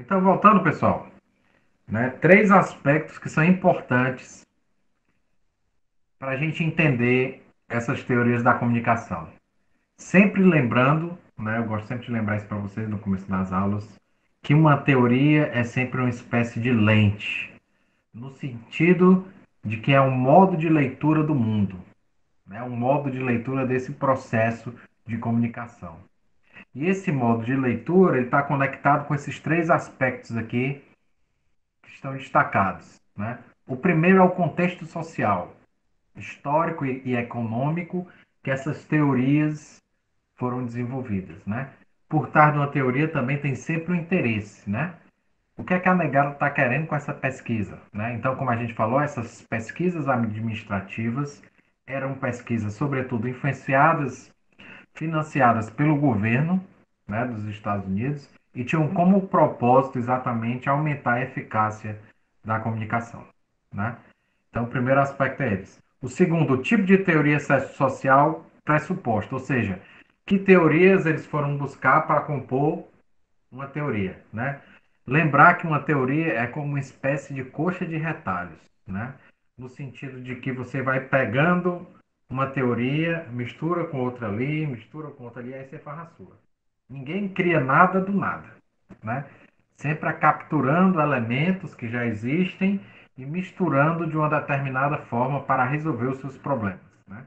Então, voltando, pessoal, né, três aspectos que são importantes para a gente entender essas teorias da comunicação. Sempre lembrando, né, eu gosto sempre de lembrar isso para vocês no começo das aulas, que uma teoria é sempre uma espécie de lente, no sentido de que é um modo de leitura do mundo, né, um modo de leitura desse processo de comunicação. E esse modo de leitura ele está conectado com esses três aspectos aqui que estão destacados, né? O primeiro é o contexto social, histórico e econômico que essas teorias foram desenvolvidas, né? Por trás de uma teoria também tem sempre um interesse, né? O que é que a Negara está querendo com essa pesquisa, né? Então, como a gente falou, essas pesquisas administrativas eram pesquisas, sobretudo, influenciadas, financiadas pelo governo, né, dos Estados Unidos e tinham como propósito exatamente aumentar a eficácia da comunicação, né? Então, o primeiro aspecto é esse. O segundo, o tipo de teoria social pressuposta, ou seja, que teorias eles foram buscar para compor uma teoria, né? Lembrar que uma teoria é como uma espécie de coxa de retalhos, né? No sentido de que você vai pegando uma teoria, mistura com outra ali, mistura com outra ali, aí você faz a sua. Ninguém cria nada do nada, né? Sempre capturando elementos que já existem e misturando de uma determinada forma para resolver os seus problemas, né?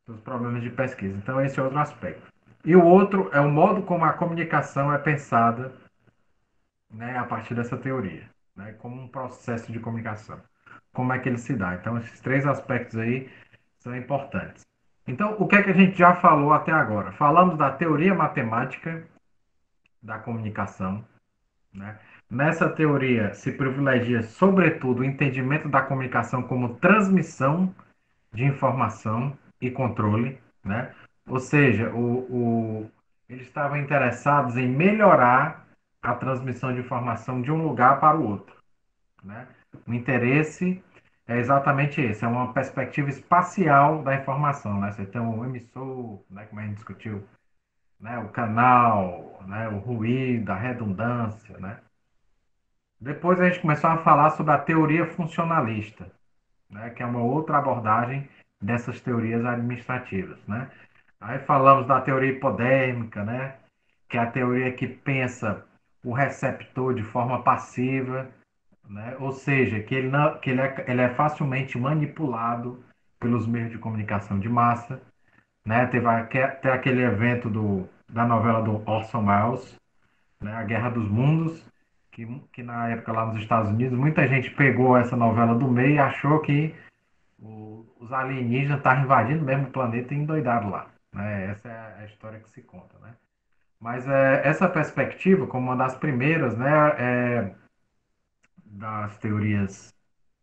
Os problemas de pesquisa. Então, esse é outro aspecto. E o outro é o modo como a comunicação é pensada, né, a partir dessa teoria, né, como um processo de comunicação. Como é que ele se dá? Então, esses três aspectos aí são importantes. Então, o que é que a gente já falou até agora? Falamos da teoria matemática da comunicação, né? Nessa teoria se privilegia, sobretudo, o entendimento da comunicação como transmissão de informação e controle, né? Ou seja, eles estavam interessados em melhorar a transmissão de informação de um lugar para o outro, né? O interesse é exatamente esse, é uma perspectiva espacial da informação, né? Você tem o emissor, né, como a gente discutiu, né, o canal, né, o ruído, a redundância, né? Depois a gente começou a falar sobre a teoria funcionalista, né, que é uma outra abordagem dessas teorias administrativas, né? Aí falamos da teoria hipodérmica, né, que é a teoria que pensa o receptor de forma passiva, né? Ou seja, que ele, não, que ele é facilmente manipulado pelos meios de comunicação de massa, né? Teve aquele evento da novela do Orson Welles, né, A Guerra dos Mundos, que na época lá nos Estados Unidos, muita gente pegou essa novela do meio e achou que os alienígenas estavam invadindo mesmo o planeta e endoidaram lá. Né? Essa é a história que se conta. Né? Mas essa perspectiva, como uma das primeiras das teorias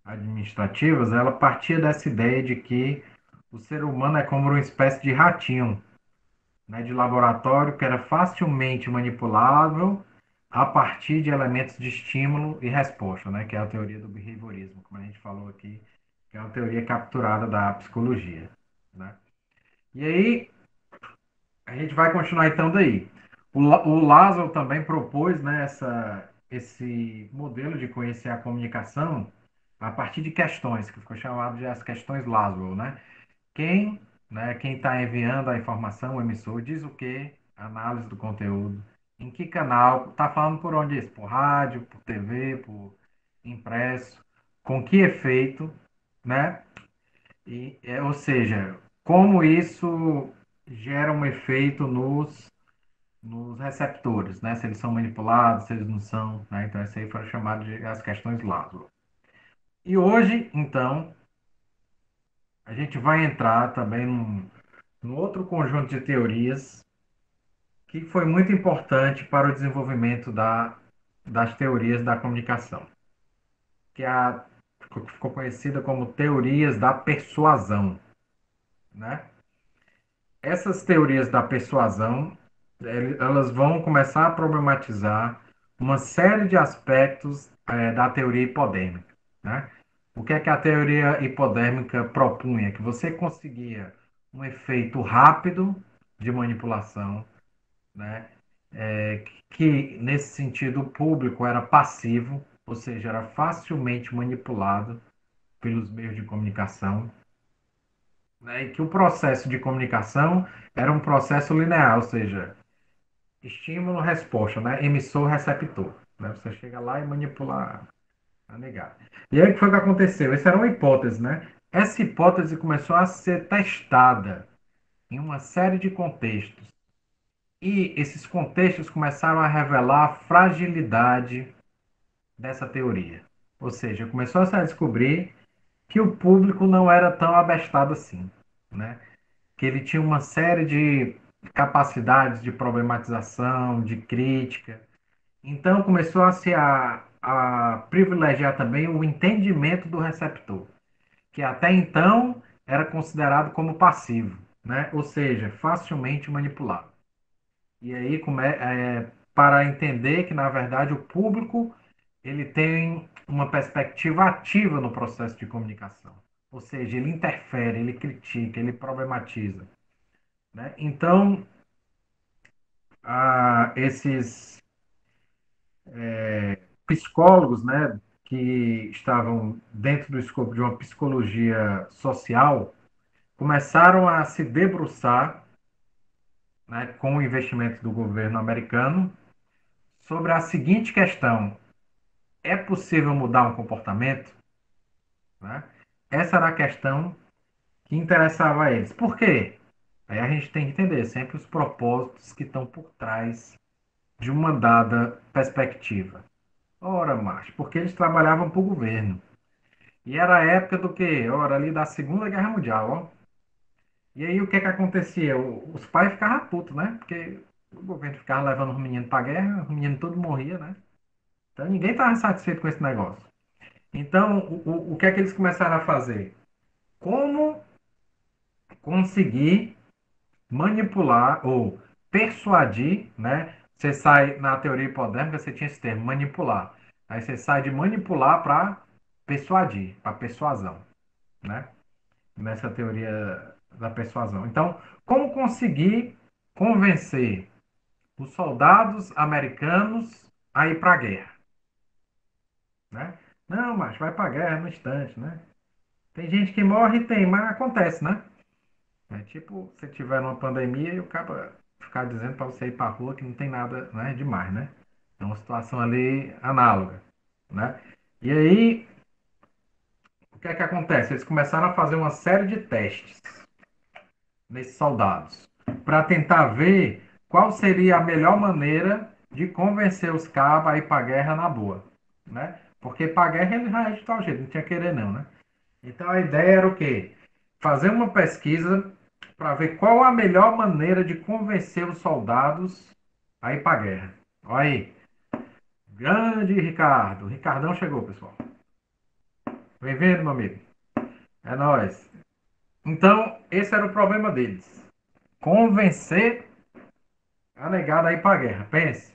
administrativas, ela partia dessa ideia de que o ser humano é como uma espécie de ratinho, né, de laboratório que era facilmente manipulável a partir de elementos de estímulo e resposta, né, que é a teoria do behaviorismo, como a gente falou aqui, que é uma teoria capturada da psicologia, né? E aí a gente vai continuar então daí. O Laszlo também propôs, né, esse modelo de conhecer a comunicação a partir de questões, que ficou chamado de as questões Laszlo, né? Quem, né, quem está enviando a informação, o emissor, diz o quê? Análise do conteúdo. Em que canal? Está falando por onde isso? Por rádio, por TV, por impresso? Com que efeito, né? Ou seja, como isso gera um efeito nos receptores, né? Se eles são manipulados, se eles não são, né? Então, isso aí foi chamado de as questões Laszlo. E hoje, então, a gente vai entrar também num outro conjunto de teorias que foi muito importante para o desenvolvimento das teorias da comunicação, que ficou conhecida como teorias da persuasão, né? Essas teorias da persuasão, elas vão começar a problematizar uma série de aspectos da teoria hipodérmica, né? O que é que a teoria hipodérmica propunha? Que você conseguia um efeito rápido de manipulação, né? que nesse sentido o público era passivo, ou seja, era facilmente manipulado pelos meios de comunicação, né? E que o processo de comunicação era um processo linear, ou seja, estímulo-resposta, né? Emissor-receptor. Né? Você chega lá e manipula a negar. E aí o que foi que aconteceu? Essa era uma hipótese, né? Essa hipótese começou a ser testada em uma série de contextos. E esses contextos começaram a revelar a fragilidade dessa teoria. Ou seja, começou a se descobrir que o público não era tão abestado assim, né? Que ele tinha uma série de capacidades de problematização, de crítica. Então começou a privilegiar também o entendimento do receptor, que até então era considerado como passivo, né? Ou seja, facilmente manipulado. E aí para entender que na verdade o público ele tem uma perspectiva ativa no processo de comunicação, ou seja, ele interfere, ele critica, ele problematiza, né? Então, esses psicólogos, né, que estavam dentro do escopo de uma psicologia social, começaram a se debruçar, né, com o investimento do governo americano sobre a seguinte questão: é possível mudar um comportamento? Né? Essa era a questão que interessava a eles. Por quê? Aí a gente tem que entender sempre os propósitos que estão por trás de uma dada perspectiva. Ora, macho, porque eles trabalhavam para o governo. E era a época do quê? Ora, ali da Segunda Guerra Mundial, ó. E aí o que que acontecia? Os pais ficavam putos, né? Porque o governo ficava levando os meninos para a guerra, os meninos todos morriam, né? Então ninguém estava satisfeito com esse negócio. Então, o que é que eles começaram a fazer? Como conseguir manipular ou persuadir, né? Você sai na teoria hipodérmica, você tinha esse termo, manipular. Aí você sai de manipular para persuadir, para persuasão, né? Nessa teoria da persuasão. Então, como conseguir convencer os soldados americanos a ir para a guerra, né? Não, mas vai para a guerra no instante, né? Tem gente que morre, tem, mas acontece, né? É tipo, se tiver uma pandemia e o cara ficar dizendo para você ir para a rua que não tem nada, né, demais, né? É uma situação ali análoga, né? E aí, o que é que acontece? Eles começaram a fazer uma série de testes nesses soldados para tentar ver qual seria a melhor maneira de convencer os cabos a ir para a guerra na boa, né? Porque para a guerra ele já é de tal jeito, não tinha querer não, né? Então a ideia era o quê? Fazer uma pesquisa para ver qual a melhor maneira de convencer os soldados a ir para a guerra. Olha aí. Grande Ricardo. Ricardão chegou, pessoal. Bem-vindo, meu amigo. É nóis. Então, esse era o problema deles. Convencer a negada a ir para a guerra. Pense.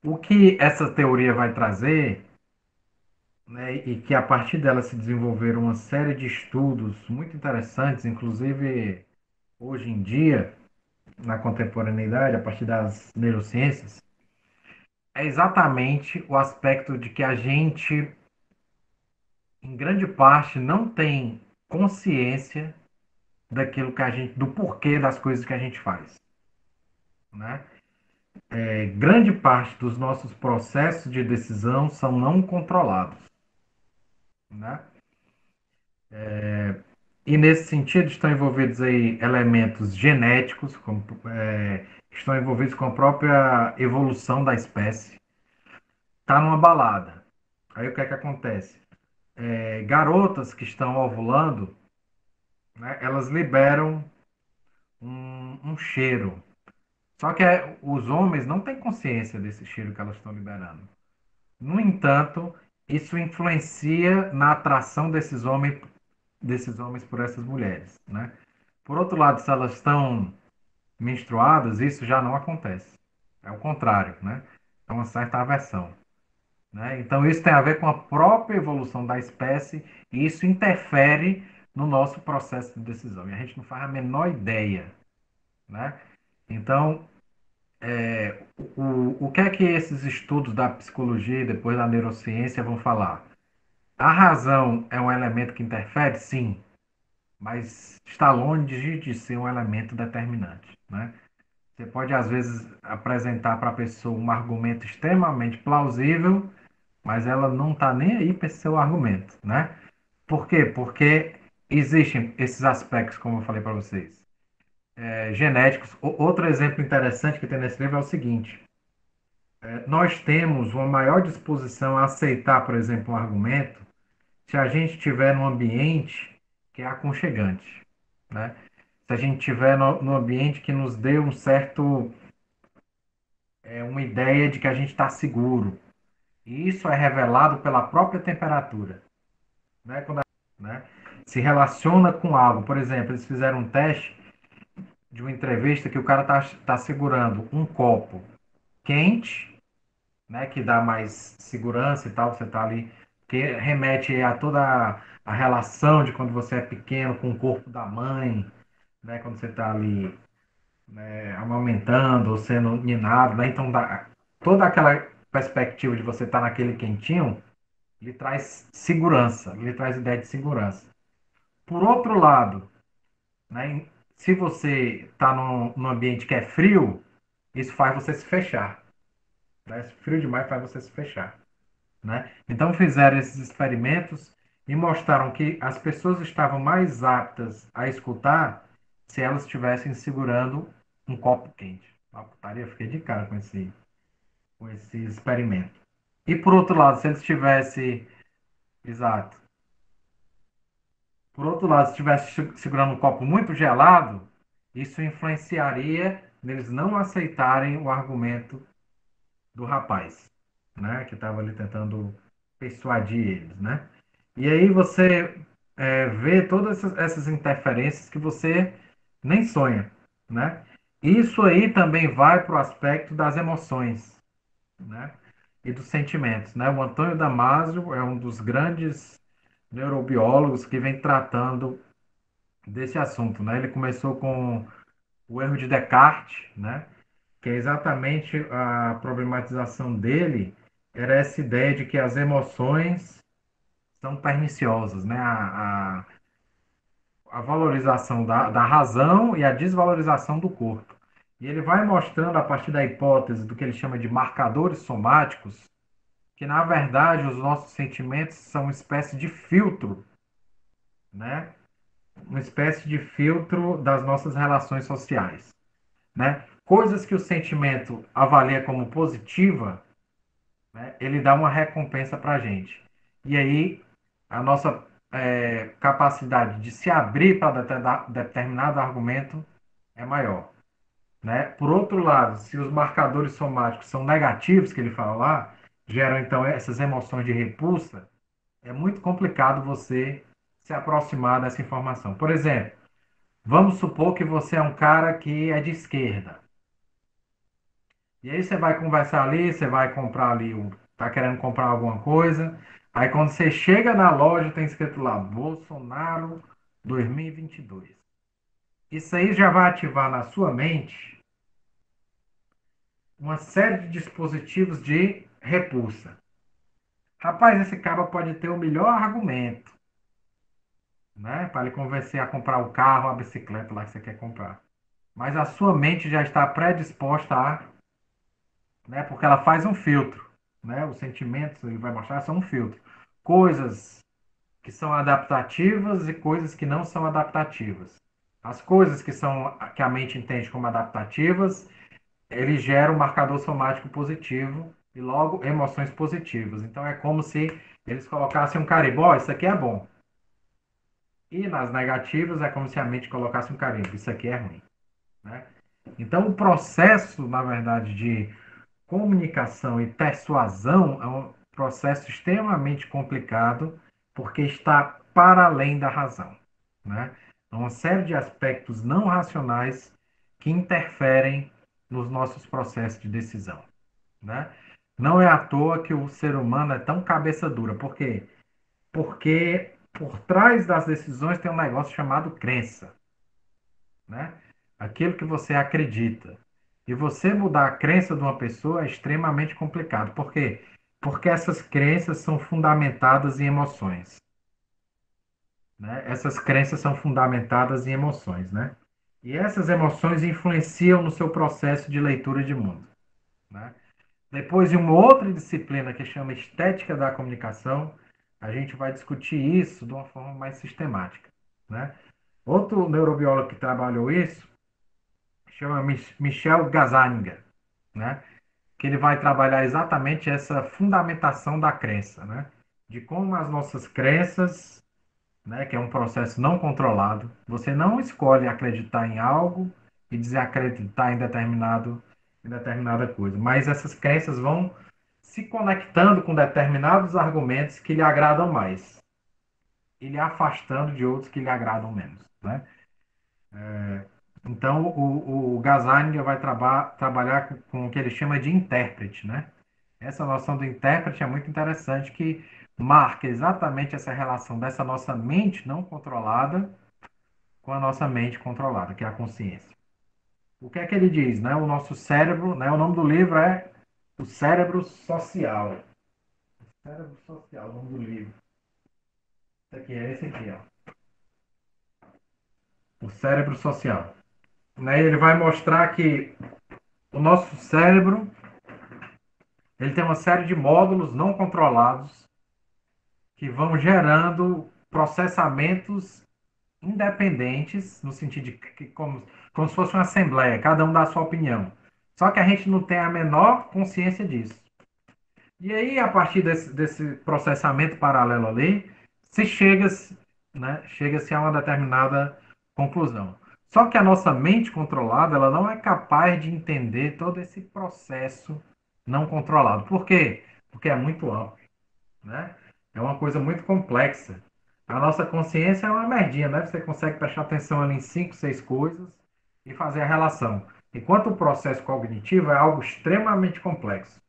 O que essa teoria vai trazer, né, e que a partir dela se desenvolveram uma série de estudos muito interessantes, inclusive hoje em dia, na contemporaneidade, a partir das neurociências, é exatamente o aspecto de que a gente, em grande parte, não tem consciência daquilo que a gente, do porquê das coisas que a gente faz, né? Grande parte dos nossos processos de decisão são não controlados, né? E nesse sentido estão envolvidos aí elementos genéticos, como, estão envolvidos com a própria evolução da espécie. Tá numa balada. Aí o que é que acontece? Garotas que estão ovulando, né, elas liberam um cheiro. Só que os homens não têm consciência desse cheiro que elas estão liberando. No entanto, isso influencia na atração desses homens por essas mulheres, né? Por outro lado, se elas estão menstruadas, isso já não acontece. É o contrário, né? É uma certa aversão. Né? Então, isso tem a ver com a própria evolução da espécie e isso interfere no nosso processo de decisão. E a gente não faz a menor ideia, né? Então, o que é que esses estudos da psicologia e depois da neurociência vão falar? A razão é um elemento que interfere? Sim, mas está longe de ser um elemento determinante, né? Você pode, às vezes, apresentar para a pessoa um argumento extremamente plausível, mas ela não está nem aí para esse seu argumento, né? Por quê? Porque existem esses aspectos, como eu falei para vocês, genéticos. Outro exemplo interessante que tem nesse livro é o seguinte: nós temos uma maior disposição a aceitar, por exemplo, um argumento se a gente estiver num ambiente que é aconchegante, né? Se a gente estiver no ambiente que nos dê um certo, uma ideia de que a gente está seguro. E isso é revelado pela própria temperatura, né? Né, se relaciona com algo. Por exemplo, eles fizeram um teste de uma entrevista que o cara tá segurando um copo quente, né, que dá mais segurança e tal, você tá ali, que remete a toda a relação de quando você é pequeno com o corpo da mãe, né, quando você tá ali amamentando ou sendo ninado, né, então toda aquela perspectiva de você estar naquele quentinho, lhe traz segurança, lhe traz ideia de segurança. Por outro lado, né, se você está num ambiente que é frio, isso faz você se fechar. Né? Frio demais faz você se fechar. Né? Então fizeram esses experimentos e mostraram que as pessoas estavam mais aptas a escutar se elas estivessem segurando um copo quente. Uma putaria, fiquei de cara com esse experimento. E por outro lado, se eles tivessem. Exato. Por outro lado, se estivesse segurando um copo muito gelado, isso influenciaria neles não aceitarem o argumento do rapaz, né, que estava ali tentando persuadir eles, né? E aí você vê todas essas interferências que você nem sonha, né? Isso aí também vai para o aspecto das emoções, né? E dos sentimentos, né? O Antônio Damasio é um dos grandes neurobiólogos que vem tratando desse assunto, né? Ele começou com o erro de Descartes, né? Que é exatamente a problematização dele era essa ideia de que as emoções são perniciosas, né? A valorização da razão e a desvalorização do corpo. E ele vai mostrando, a partir da hipótese do que ele chama de marcadores somáticos, que na verdade os nossos sentimentos são uma espécie de filtro, né? Uma espécie de filtro das nossas relações sociais, né? Coisas que o sentimento avalia como positiva, né? Ele dá uma recompensa para a gente. E aí a nossa capacidade de se abrir para determinado argumento é maior, né? Por outro lado, se os marcadores somáticos são negativos, que ele fala lá, geram então essas emoções de repulsa, é muito complicado você se aproximar dessa informação. Por exemplo, vamos supor que você é um cara que é de esquerda. E aí você vai conversar ali, você vai comprar ali, tá querendo comprar alguma coisa. Aí quando você chega na loja, tem escrito lá, Bolsonaro 2022. Isso aí já vai ativar na sua mente uma série de dispositivos de repulsa. Rapaz, esse cara pode ter o melhor argumento, né? Para lhe convencer a comprar o carro, a bicicleta lá que você quer comprar. Mas a sua mente já está predisposta a, né? Porque ela faz um filtro, né? Os sentimentos, ele vai mostrar, são um filtro. Coisas que são adaptativas e coisas que não são adaptativas. As coisas que a mente entende como adaptativas, ele gera um marcador somático positivo e logo emoções positivas. Então é como se eles colocassem um carimbo, isso aqui é bom. E nas negativas é como se a mente colocasse um carimbo, isso aqui é ruim, né? Então o processo, na verdade, de comunicação e persuasão é um processo extremamente complicado, porque está para além da razão, né? É uma série de aspectos não racionais que interferem nos nossos processos de decisão, né? Não é à toa que o ser humano é tão cabeça dura. Por quê? Porque por trás das decisões tem um negócio chamado crença, né? Aquilo que você acredita. E você mudar a crença de uma pessoa é extremamente complicado. Por quê? Porque essas crenças são fundamentadas em emoções, né? Essas crenças são fundamentadas em emoções, né? E essas emoções influenciam no seu processo de leitura de mundo, né? Depois de uma outra disciplina que chama Estética da Comunicação, a gente vai discutir isso de uma forma mais sistemática, né? Outro neurobiólogo que trabalhou isso chama Michel Gazzaniga, né? Que ele vai trabalhar exatamente essa fundamentação da crença, né? De como as nossas crenças, né, que é um processo não controlado, você não escolhe acreditar em algo e desacreditar em determinada coisa, mas essas crenças vão se conectando com determinados argumentos que lhe agradam mais e lhe afastando de outros que lhe agradam menos, né? Então, o Gazzaniga vai trabalhar com o que ele chama de intérprete, né? Essa noção do intérprete é muito interessante, que marca exatamente essa relação dessa nossa mente não controlada com a nossa mente controlada, que é a consciência. O que é que ele diz, né? O nosso cérebro, né? O nome do livro é O Cérebro Social. Cérebro Social, o nome do livro. Esse aqui é esse aqui, ó. O Cérebro Social. Né? Ele vai mostrar que o nosso cérebro, ele tem uma série de módulos não controlados que vão gerando processamentos independentes, no sentido de que, como se fosse uma assembleia, cada um dá a sua opinião. Só que a gente não tem a menor consciência disso. E aí, a partir desse processamento paralelo ali, se chega, né, chega-se a uma determinada conclusão. Só que a nossa mente controlada, ela não é capaz de entender todo esse processo não controlado. Por quê? Porque é muito amplo, né? É uma coisa muito complexa. A nossa consciência é uma merdinha, né? Você consegue prestar atenção ali em cinco, seis coisas e fazer a relação. Enquanto o processo cognitivo é algo extremamente complexo.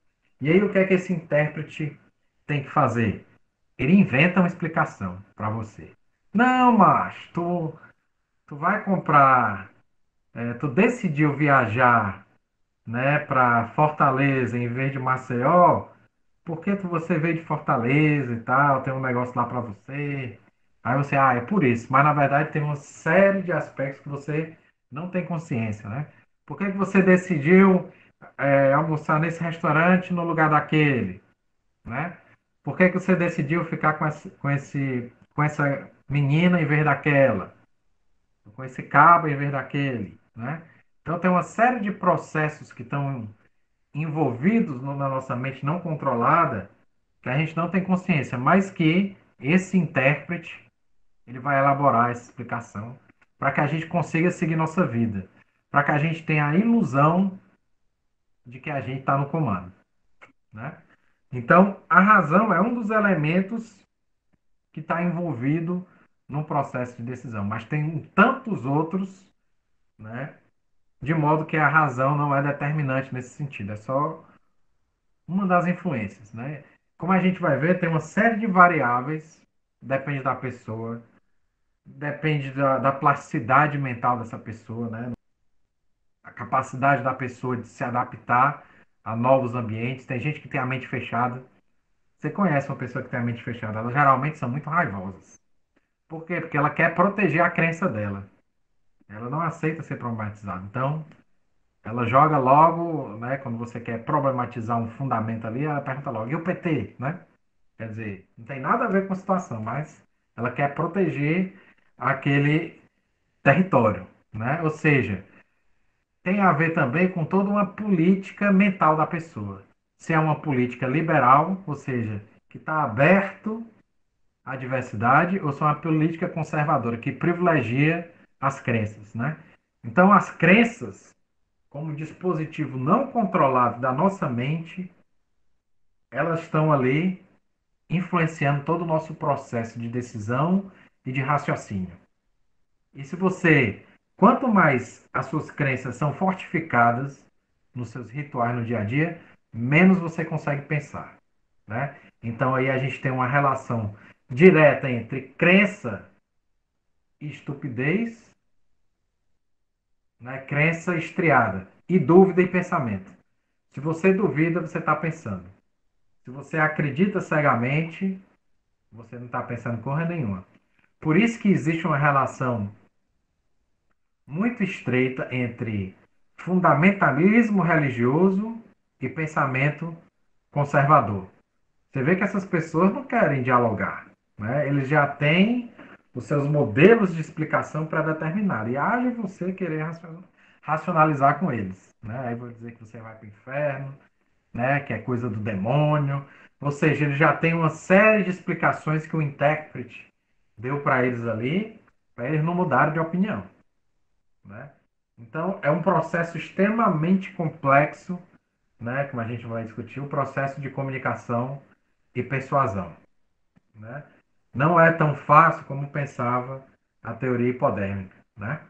E aí o que é que esse intérprete tem que fazer? Ele inventa uma explicação para você. Não, macho, tu vai comprar, tu decidiu viajar, né, para Fortaleza em vez de Maceió, porque você veio de Fortaleza e tal, tem um negócio lá para você. Aí você, é por isso. Mas na verdade tem uma série de aspectos que você não tem consciência, né? Por que que você decidiu almoçar nesse restaurante no lugar daquele, né? Por que que você decidiu ficar com essa menina em vez daquela? Com esse cabo em vez daquele, né? Então tem uma série de processos que estão envolvidos na nossa mente não controlada que a gente não tem consciência, mas que esse intérprete ele vai elaborar essa explicação para que a gente consiga seguir nossa vida, para que a gente tenha a ilusão de que a gente está no comando, né? Então, a razão é um dos elementos que está envolvido no processo de decisão, mas tem tantos outros, né? De modo que a razão não é determinante nesse sentido, é só uma das influências, né? Como a gente vai ver, tem uma série de variáveis, depende da pessoa, depende da plasticidade mental dessa pessoa, né? A capacidade da pessoa de se adaptar a novos ambientes. Tem gente que tem a mente fechada. Você conhece uma pessoa que tem a mente fechada? Elas geralmente são muito raivosas. Por quê? Porque ela quer proteger a crença dela. Ela não aceita ser traumatizada. Então, ela joga logo, né? Quando você quer problematizar um fundamento ali, ela pergunta logo, e o PT, né? Quer dizer, não tem nada a ver com a situação, mas ela quer proteger aquele território, né? Ou seja, tem a ver também com toda uma política mental da pessoa. Se é uma política liberal, ou seja, que está aberto à diversidade, ou se é uma política conservadora, que privilegia as crenças, né? Então, as crenças, como dispositivo não controlado da nossa mente, elas estão ali influenciando todo o nosso processo de decisão e de raciocínio. E se você, quanto mais as suas crenças são fortificadas nos seus rituais no dia a dia, menos você consegue pensar, né? Então aí a gente tem uma relação direta entre crença e estupidez, né? Crença estriada, e dúvida e pensamento. Se você duvida, você está pensando. Se você acredita cegamente, você não está pensando coisa nenhuma. Por isso que existe uma relação muito estreita entre fundamentalismo religioso e pensamento conservador. Você vê que essas pessoas não querem dialogar, né? Eles já têm os seus modelos de explicação pré-determinados. E haja você querer racionalizar com eles, né? Aí vou dizer que você vai para o inferno, né? Que é coisa do demônio. Ou seja, eles já têm uma série de explicações que o intérprete deu para eles ali, para eles não mudarem de opinião, né? Então, é um processo extremamente complexo, né? Como a gente vai discutir, o processo de comunicação e persuasão, né? Não é tão fácil como pensava a teoria hipodérmica, né?